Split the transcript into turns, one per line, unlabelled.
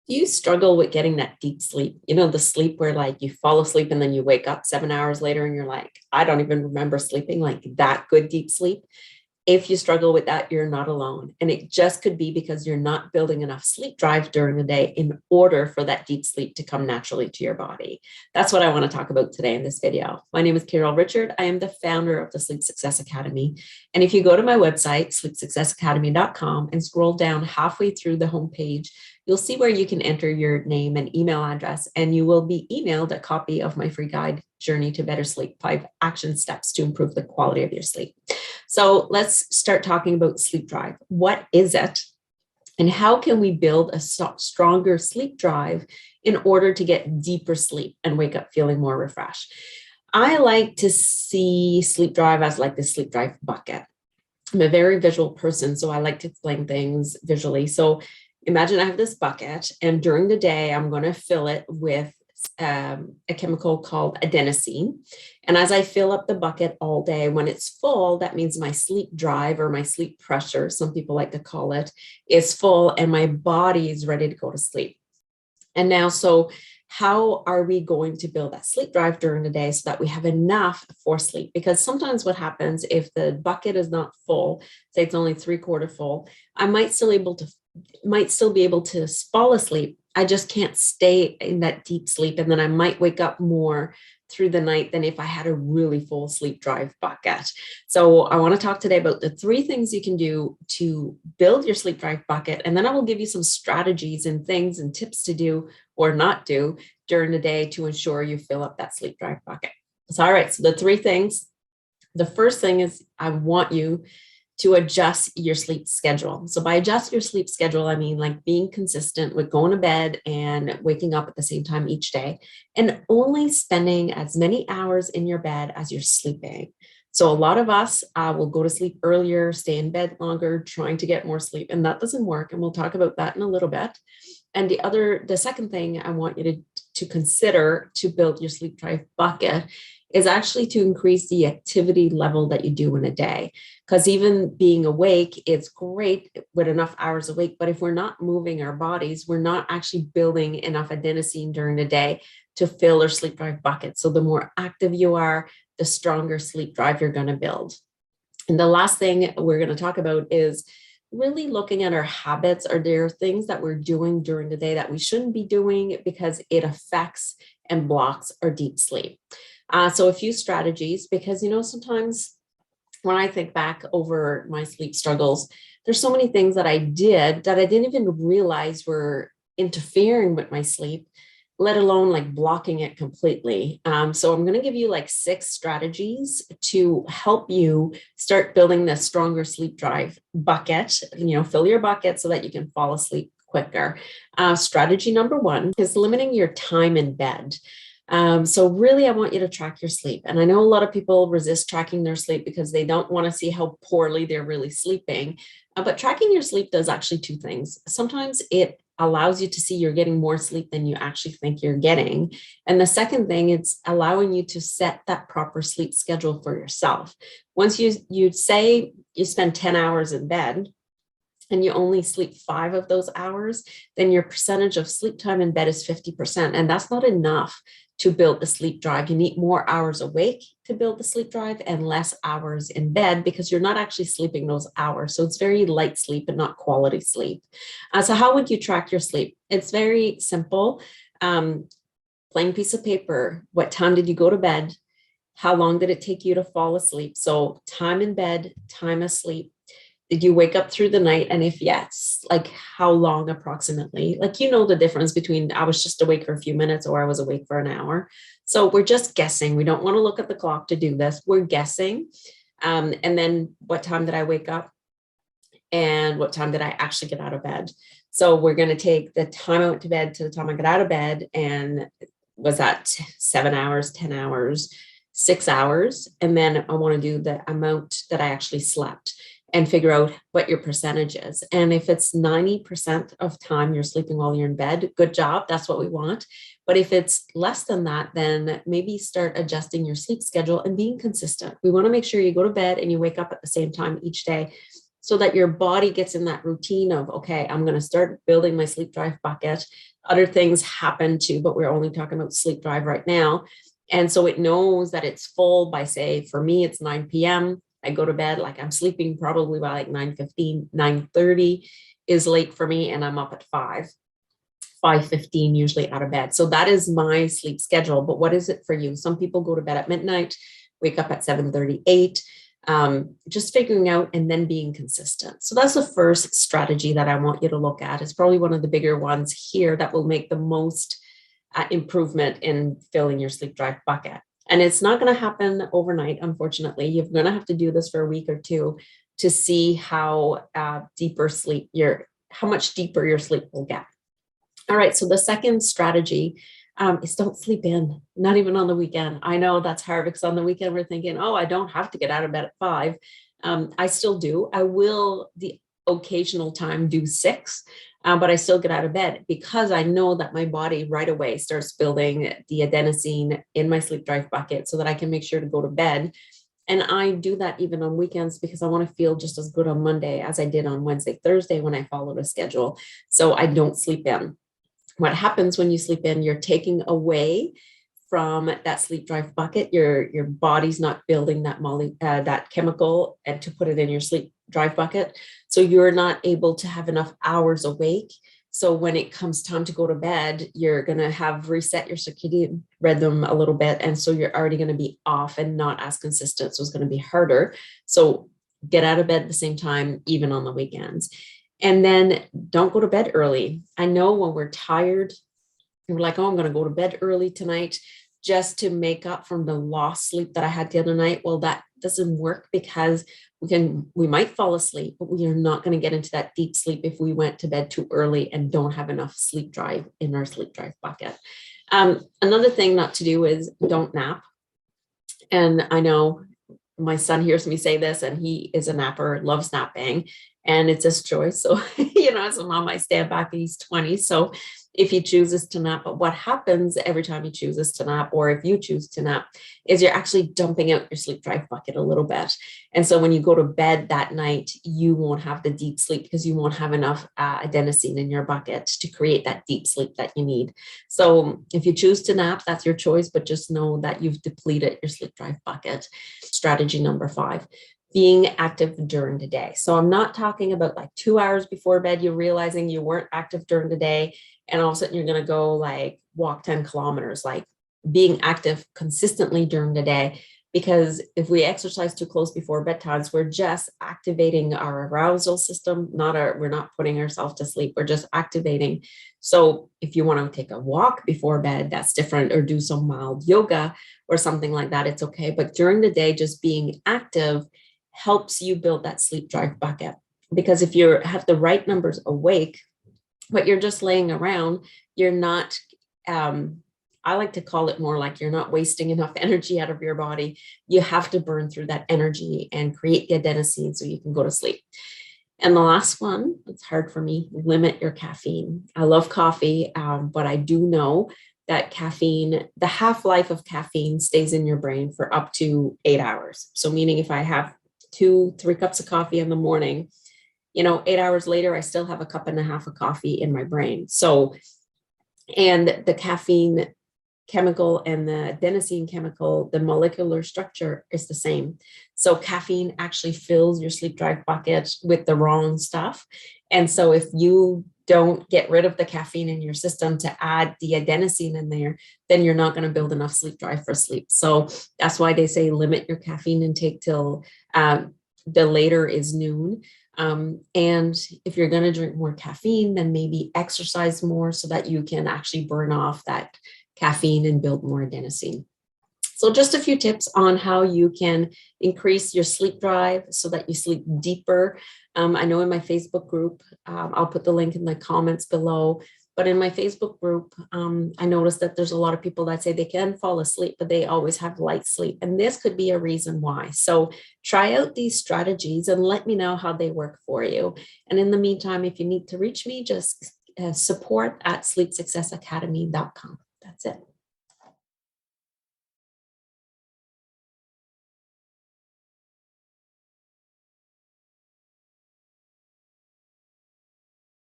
Do you struggle with getting that deep sleep? You know, the sleep where like you fall asleep and then you wake up 7 hours later and you're like, I don't even remember sleeping like that good deep sleep. If you struggle with that, you're not alone. And it just could be because you're not building enough sleep drive during the day in order for that deep sleep to come naturally to your body. That's what I want to talk about today in this video. My name is Carol Richard. I am the founder of the Sleep Success Academy. And if you go to my website, sleepsuccessacademy.com, and scroll down halfway through the homepage, you'll see where you can enter your name and email address, and you will be emailed a copy of my free guide, Journey to Better Sleep, 5 action steps to improve the quality of your sleep. So let's start talking about sleep drive. What is it? And how can we build a stronger sleep drive in order to get deeper sleep and wake up feeling more refreshed? I like to see sleep drive as like the sleep drive bucket. I'm a very visual person, so I like to explain things visually. So imagine I have this bucket, and during the day, I'm going to fill it with a chemical called adenosine. And as I fill up the bucket all day, when it's full, that means my sleep drive, or my sleep pressure, some people like to call it, is full, and my body is ready to go to sleep. And now, so how are we going to build that sleep drive during the day so that we have enough for sleep? Because sometimes what happens if the bucket is not full, say it's only 3/4 full, I might still be able to fall asleep. I just can't stay in that deep sleep. And then I might wake up more through the night than if I had a really full sleep drive bucket. So I want to talk today about the 3 things you can do to build your sleep drive bucket. And then I will give you some strategies and things and tips to do or not do during the day to ensure you fill up that sleep drive bucket. So, all right. So the 3 things. The first thing is I want you to adjust your sleep schedule. So by adjust your sleep schedule, I mean like being consistent with going to bed and waking up at the same time each day, and only spending as many hours in your bed as you're sleeping. So a lot of us will go to sleep earlier, stay in bed longer, trying to get more sleep, and that doesn't work. And we'll talk about that in a little bit. And the second thing I want you to consider to build your sleep drive bucket is actually to increase the activity level that you do in a day. Because even being awake is great with enough hours awake, but if we're not moving our bodies, we're not actually building enough adenosine during the day to fill our sleep drive bucket. So the more active you are, the stronger sleep drive you're going to build. And the last thing we're going to talk about is really looking at our habits. Are there things that we're doing during the day that we shouldn't be doing because it affects and blocks our deep sleep? So a few strategies, because, sometimes when I think back over my sleep struggles, there's so many things that I did that I didn't even realize were interfering with my sleep, let alone like blocking it completely. So I'm going to give you like 6 strategies to help you start building this stronger sleep drive bucket, fill your bucket so that you can fall asleep quicker. Strategy number 1 is limiting your time in bed. So really, I want you to track your sleep. And I know a lot of people resist tracking their sleep because they don't want to see how poorly they're really sleeping. But tracking your sleep does actually 2 things. Sometimes it allows you to see you're getting more sleep than you actually think you're getting. And the second thing, it's allowing you to set that proper sleep schedule for yourself. Once you say you spend 10 hours in bed, and you only sleep 5 of those hours, then your percentage of sleep time in bed is 50%. And that's not enough to build the sleep drive. You need more hours awake to build the sleep drive and less hours in bed because you're not actually sleeping those hours. So it's very light sleep and not quality sleep. So how would you track your sleep? It's very simple. Plain piece of paper. What time did you go to bed? How long did it take you to fall asleep? So time in bed, time asleep. Did you wake up through the night? And if yes, like how long approximately? Like, the difference between I was just awake for a few minutes or I was awake for an hour. So we're just guessing. We don't want to look at the clock to do this. We're guessing. And then what time did I wake up? And what time did I actually get out of bed? So we're going to take the time I went to bed to the time I got out of bed. And was that 7 hours, 10 hours, 6 hours? And then I want to do the amount that I actually slept and figure out what your percentage is. And if it's 90% of time you're sleeping while you're in bed, good job. That's what we want. But if it's less than that, then maybe start adjusting your sleep schedule and being consistent. We want to make sure you go to bed and you wake up at the same time each day. so that your body gets in that routine of, okay, I'm going to start building my sleep drive bucket. Other things happen too, but we're only talking about sleep drive right now. And so it knows that it's full by, say, for me, it's 9 p.m. I go to bed, like I'm sleeping probably by like 9:15, 9:30 is late for me. And I'm up at 5:15, usually out of bed. So that is my sleep schedule. But what is it for you? Some people go to bed at midnight, wake up at 7:38. Just figuring out and then being consistent. So that's the first strategy that I want you to look at. It's probably one of the bigger ones here that will make the most improvement in filling your sleep drive bucket. And it's not going to happen overnight, unfortunately. You're going to have to do this for a week or two to see how how much deeper your sleep will get. All right, so the second strategy is don't sleep in, not even on the weekend. I know that's hard because on the weekend we're thinking, oh, I don't have to get out of bed at 5. I still do. I will the occasional time do 6, but I still get out of bed because I know that my body right away starts building the adenosine in my sleep drive bucket so that I can make sure to go to bed. And I do that even on weekends because I want to feel just as good on Monday as I did on Wednesday, Thursday when I followed a schedule. So I don't sleep in. What happens when you sleep in, you're taking away from that sleep drive bucket. Your body's not building that chemical and to put it in your sleep drive bucket. So you're not able to have enough hours awake. So when it comes time to go to bed, you're going to have reset your circadian rhythm a little bit. And so you're already going to be off and not as consistent. So it's going to be harder. So get out of bed at the same time, even on the weekends. And then don't go to bed early. I know when we're tired, we're like, oh, I'm going to go to bed early tonight just to make up from the lost sleep that I had the other night. Well, that doesn't work because we might fall asleep, but we are not going to get into that deep sleep if we went to bed too early and don't have enough sleep drive in our sleep drive bucket. Another thing not to do is don't nap. And I know my son hears me say this and he is a napper, loves napping, and it's his choice. So, as a mom, I stand back and he's 20. So if he chooses to nap, but what happens every time he chooses to nap, or if you choose to nap, is you're actually dumping out your sleep drive bucket a little bit. And so when you go to bed that night, you won't have the deep sleep because you won't have enough adenosine in your bucket to create that deep sleep that you need. So if you choose to nap, that's your choice, but just know that you've depleted your sleep drive bucket. Strategy number 5. Being active during the day. So I'm not talking about like 2 hours before bed, you're realizing you weren't active during the day. And all of a sudden you're going to go like walk 10 kilometers, like being active consistently during the day. Because if we exercise too close before bedtimes, we're just activating our arousal system. We're not putting ourselves to sleep. We're just activating. So if you want to take a walk before bed, that's different, or do some mild yoga or something like that, it's okay. But during the day, just being active helps you build that sleep drive bucket. Because if you have the right numbers awake, but you're just laying around, you're not, I like to call it more like you're not wasting enough energy out of your body. You have to burn through that energy and create the adenosine so you can go to sleep. And the last one, it's hard for me, limit your caffeine. I love coffee, but I do know that caffeine, the half-life of caffeine stays in your brain for up to 8 hours. So meaning if I have 2-3 cups of coffee in the morning, 8 hours later, I still have a cup and a half of coffee in my brain. So, and the caffeine chemical and the adenosine chemical, the molecular structure is the same. So caffeine actually fills your sleep drive bucket with the wrong stuff. And so if you don't get rid of the caffeine in your system to add the adenosine in there, then you're not going to build enough sleep drive for sleep. So that's why they say limit your caffeine intake till the later is noon. And if you're going to drink more caffeine, then maybe exercise more so that you can actually burn off that caffeine and build more adenosine. So just a few tips on how you can increase your sleep drive so that you sleep deeper. I know in my Facebook group, I'll put the link in the comments below, but in my Facebook group, I noticed that there's a lot of people that say they can fall asleep, but they always have light sleep. And this could be a reason why. So try out these strategies and let me know how they work for you. And in the meantime, if you need to reach me, just support@sleepsuccessacademy.com. That's it.